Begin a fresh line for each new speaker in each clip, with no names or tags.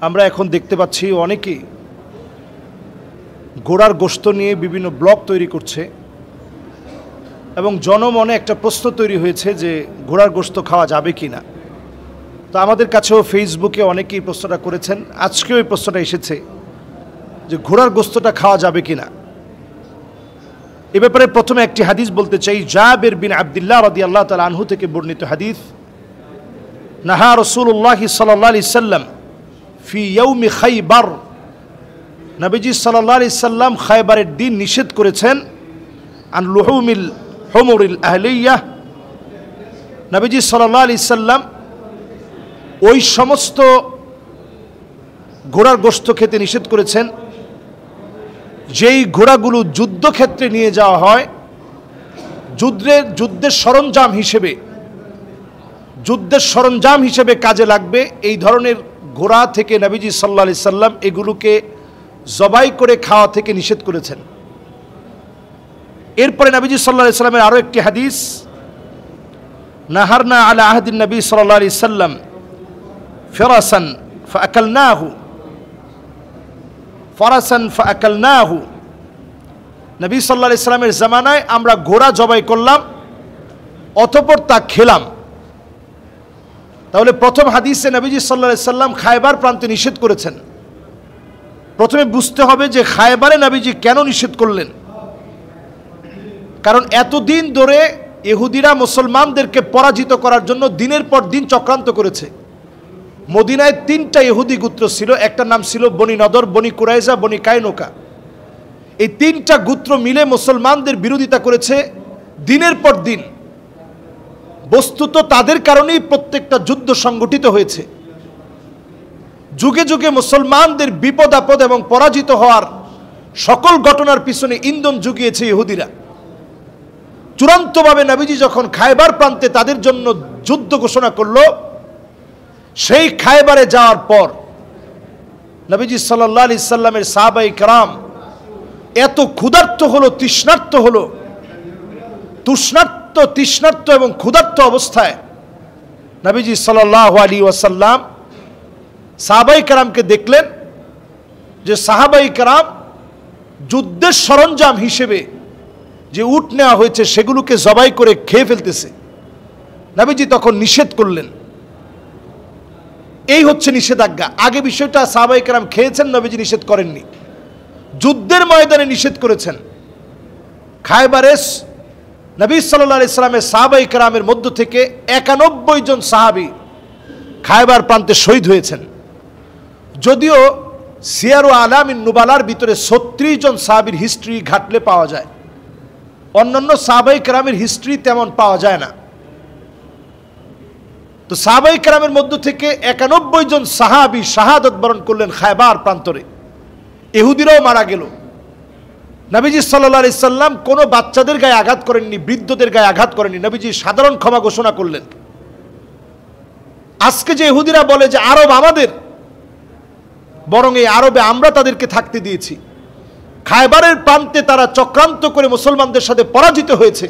আমরা এখন দেখতে পাচ্ছি অনেকেই ঘোড়ার গোশত নিয়ে বিভিন্ন ব্লগ তৈরি করছে এবং জনমনে একটা প্রশ্ন তৈরি হয়েছে যে ঘোড়ার গোশত খাওয়া যাবে কি না। তো আমাদের কাছেও ফেসবুকে অনেকেই প্রশ্নটা করেছেন, আজকেও এই প্রশ্নটা এসেছে যে ঘোড়ার গোশতটা খাওয়া যাবে কি না। এ ব্যাপারে প্রথমে একটি হাদিস বলতে চাই, জাবের বিন আব্দুল্লাহ রাদিয়াল্লাহু তাআলা আনহু থেকে বর্ণিত হাদিস, নাহা রাসূলুল্লাহ সাল্লাল্লাহু আলাইহি সাল্লাম ফি ইয়াউমি খাইবার, নবীজি সাল্লাল্লাহু আলাইহি সাল্লাম খায়বারের দিন নিষেধ করেছেন আন লুহুমিল হুমুরিল আহলিয়াহ, নবীজি সাল্লাল্লাহু আলাইহি সাল্লাম ওই সমস্ত ঘোড়ার গোশত খেতে নিষেধ করেছেন যেই ঘোড়াগুলো যুদ্ধক্ষেত্রে নিয়ে যাওয়া হয়, যুদ্ধের সরঞ্জাম হিসেবে কাজে লাগবে, এই ধরনের ঘোড়া থেকে নবীজি সাল্লাল্লাহু আলাইহি সাল্লাম এগুলোকে জবাই করে খাওয়া থেকে নিষেধ করেছেন। এরপরে নবীজি সাল্লাল্লাহু আলাইহি সাল্লামের আরও একটি হাদিস, নাহারনা আলা আহদিন নবী সাল্লাল্লাহু আলাইহি সাল্লাম ফরাসান ফাআকালনাহু, নবী সাল্লাল্লাহু আলাইহি সাল্লামের জামানায় আমরা ঘোড়া জবাই করলাম অতঃপর তা খেলাম। তাহলে প্রথম হাদিসে নবীজি সাল্লাল্লাহু আলাইহি সাল্লাম খায়বার প্রান্তে নিষেধ করেছেন। প্রথমে বুঝতে হবে যে খায়বারে নবীজি কেন নিষেধ করলেন, কারণ এতদিন ধরে ইহুদিরা মুসলমানদেরকে পরাজিত করার জন্য দিনের পর দিন চক্রান্ত করেছে। মদিনায় 3টা ইহুদি গোত্র ছিল, একটা নাম ছিল বনি নদর, বনি কুরাইজা, বনি কায়নুকা। এই 3টা গোত্র মিলে মুসলমানদের বিরোধিতা করেছে দিনের পর দিন। বস্তুত তাদের কারণেই প্রত্যেকটা যুদ্ধ সংগঠিত হয়েছে। যুগে যুগে মুসলমানদের বিপদ আপদ এবং পরাজিত হওয়ার সকল ঘটনার পিছনে ইন্ধন জুগিয়েছে ইহুদিরা। চূড়ান্তভাবে নবীজি যখন খায়বার প্রান্তে তাদের জন্য যুদ্ধ ঘোষণা করল, সেই খায়বারে যাওয়ার পর নবীজি সাল্লাল্লাহু আলাইহি সাল্লামের সাহাবায়ে কেরাম এত ক্ষুধার্ত হলো, তৃষ্ণার্ত এবং ক্ষুধার্ত অবস্থায় নবীজি সাল্লাল্লাহু আলাইহি ওয়াসাল্লাম সাহাবায়ে কেরামকে দেখলেন যে সাহাবায়ে কেরাম যুদ্ধের সরঞ্জাম হিসেবে যে উট নেওয়া হয়েছে সেগুলোকে জবাই করে খেয়ে ফেলতেছে। নবীজি তখন নিষেধ করলেন। এই হচ্ছে নিষেধাজ্ঞা। আগে বিষয়টা সাহাবায়ে কেরাম খেয়েছেন, নবীজি নিষেধ করেননি, যুদ্ধের ময়দানে নিষেধ করেছেন। খায়বারে নবী সাল্লাল্লাহু আলাইহি সাল্লামের সাহাবায়ে কেরামের মধ্য থেকে 91 জন সাহাবী খায়বার প্রান্তে শহীদ হয়েছেন। যদিও সিয়ারু আলামিন নুবালার ভিতরে 36 জন সাহাবীর হিস্ট্রি ঘাটলে পাওয়া যায়, অন্যান্য সাহাবায়ে কেরামের হিস্ট্রি তেমন পাওয়া যায় না। তো সাহাবায়ে কেরামের মধ্য থেকে 91 জন সাহাবী শাহাদাত বরণ করলেন খায়বার প্রান্তরে। ইহুদিরাও মারা গেল। নবীজি সাল্লাল্লাহু আলাইহি সাল্লাম কোনো বাচ্চাদের গায়ে আঘাত করেননি, বৃদ্ধদের গায়ে আঘাত করেননি, নবীজি সাধারণ ক্ষমা ঘোষণা করলেন। আজকে যে ইহুদিরা বলে যে আরব আমাদের, বরং এই আরবে আমরা তাদেরকে থাকতে দিয়েছি। খায়বারের প্রান্তে তারা চক্রান্ত করে মুসলমানদের সাথে পরাজিত হয়েছে,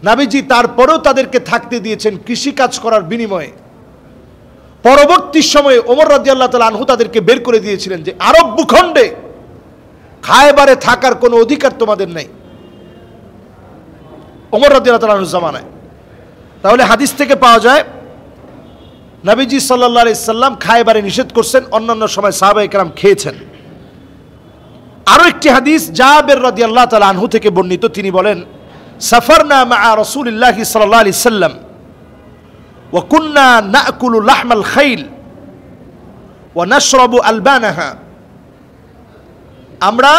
নবীজি তারপরেও তাদেরকে থাকতে দিয়েছেন কৃষিকাজ করার বিনিময়ে। পরবর্তী সময়ে ওমর রাদিয়াল্লাহু তাআলা আনহু তাদেরকে বের করে দিয়েছিলেন যে আরব ভূখণ্ডে খায়বারে থাকার কোনো অধিকার তোমাদের নাই, ওমর রাদিয়াল্লাহু তাআলা আনহুর জামানায়। তাহলে হাদিস থেকে পাওয়া যায় নবীজি সাল্লাল্লাহু আলাইহি সাল্লাম খায়বারে নিষেধ করছেন, অন্যান্য সময় সাহাবায়ে কেরাম খেয়েছেন। আরো একটি হাদিস জাবের রাদিয়াল্লাহু তাআলা আনহু থেকে বর্ণিত, তিনি বলেন, সাফারনা মা রাসূলিল্লাহি সাল্লাল্লাহু আলাইহি সাল্লাম ওয়া কুননা নাকুলু লাহমাল খাইল ওয়া নাশরাবু আলবানাহা, আমরা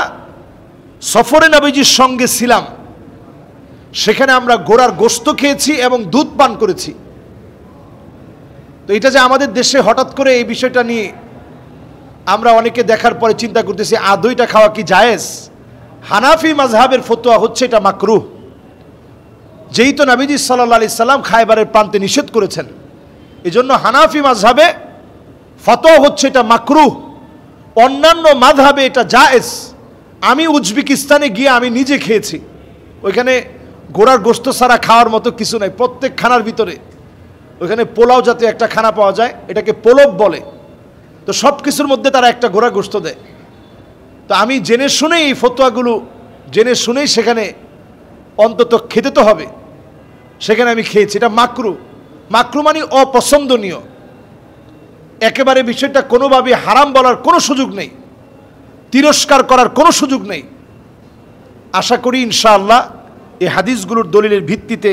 সফরে নবীজির সঙ্গে ছিলাম, সেখানে আমরা ঘোড়ার গোশত খেয়েছি এবং দুধ পান করেছি। তো এটা যে আমাদের দেশে হঠাৎ করে এই বিষয়টা নিয়ে আমরা অনেকে দেখার পরে চিন্তা করতেছি আদৌ এটা খাওয়া কি জায়েজ। হানাফি মাযহাবের ফতোয়া হচ্ছে এটা মাকরুহ। যেই তো নবীজি সাল্লাল্লাহু আলাইহি সাল্লাম খায়বারের প্রান্তে নিষেধ করেছেন, এজন্য হানাফি মাযহাবে ফতোয়া হচ্ছে এটা মাকরুহ। অন্যান্য মাযহাবে এটা জায়েজ। আমি উজবেকিস্তানে গিয়ে আমি নিজে খেয়েছি, ওইখানে ঘোড়ার গোশত ছাড়া খাওয়ার মতো কিছু নাই। প্রত্যেক খানার ভিতরে ওইখানে পোলাও জাতীয় একটা খানা পাওয়া যায়, এটাকে পোলব বলে। তো সব কিছুর মধ্যে তারা একটা ঘোড়া গোশত দেয়। তো আমি জেনে শুনেই এই ফতোয়াগুলো জেনে শুনেই সেখানে অন্তত খেতে তো হবে, সেখানে আমি খেয়েছি। এটা মাকরু। মাকরু মানে অপছন্দনীয়, একেবারে বিষয়টা কোনোভাবে হারাম বলার কোনো সুযোগ নেই, তিরস্কার করার কোনো সুযোগ নেই। আশা করি ইনশাআল্লাহ এই হাদিসগুলোর দলিলের ভিত্তিতে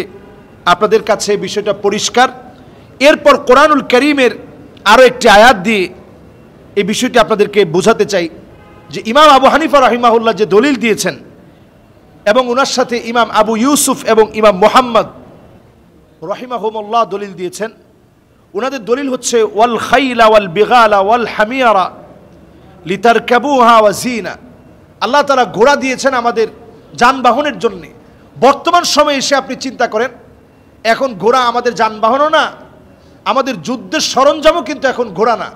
আপনাদের কাছে বিষয়টা পরিষ্কার। এরপর কোরআনুল কারীমের আরও একটি আয়াত দিয়ে এই বিষয়টি আপনাদেরকে বোঝাতে চাই যে ইমাম আবু হানিফা রাহিমাহুল্লাহ যে দলিল দিয়েছেন এবং ওনার সাথে ইমাম আবু ইউসুফ এবং ইমাম মুহাম্মদ রাহিমাহুমুল্লাহ দলিল দিয়েছেন। ওনাদের দলিল হচ্ছে ওয়াল খাইলা ওয়াল বিগালা ওয়াল হামিয়ারা লিতারকাবুহা ওয়া জিনা। আল্লাহ তাআলা ঘোড়া দিয়েছেন আমাদের যানবাহনের জন্য। বর্তমান সময়ে এসে আপনি চিন্তা করেন, এখন ঘোড়া আমাদের যানবাহনও না, আমাদের যুদ্ধের সরঞ্জামও কিন্তু এখন ঘোড়া না।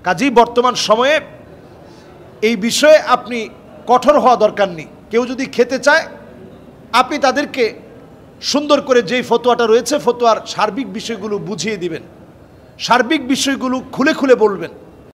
কাজেই বর্তমান সময়ে এই বিষয়ে আপনি কঠোর হওয়া দরকার নেই। কেউ যদি খেতে চায় আপনি তাদেরকে সুন্দর করে যেই ফতোয়াটা রয়েছে ফতোয়ার সার্বিক বিষয়গুলো বুঝিয়ে দিবেন, সার্বিক বিষয়গুলো খুলে খুলে বলবেন।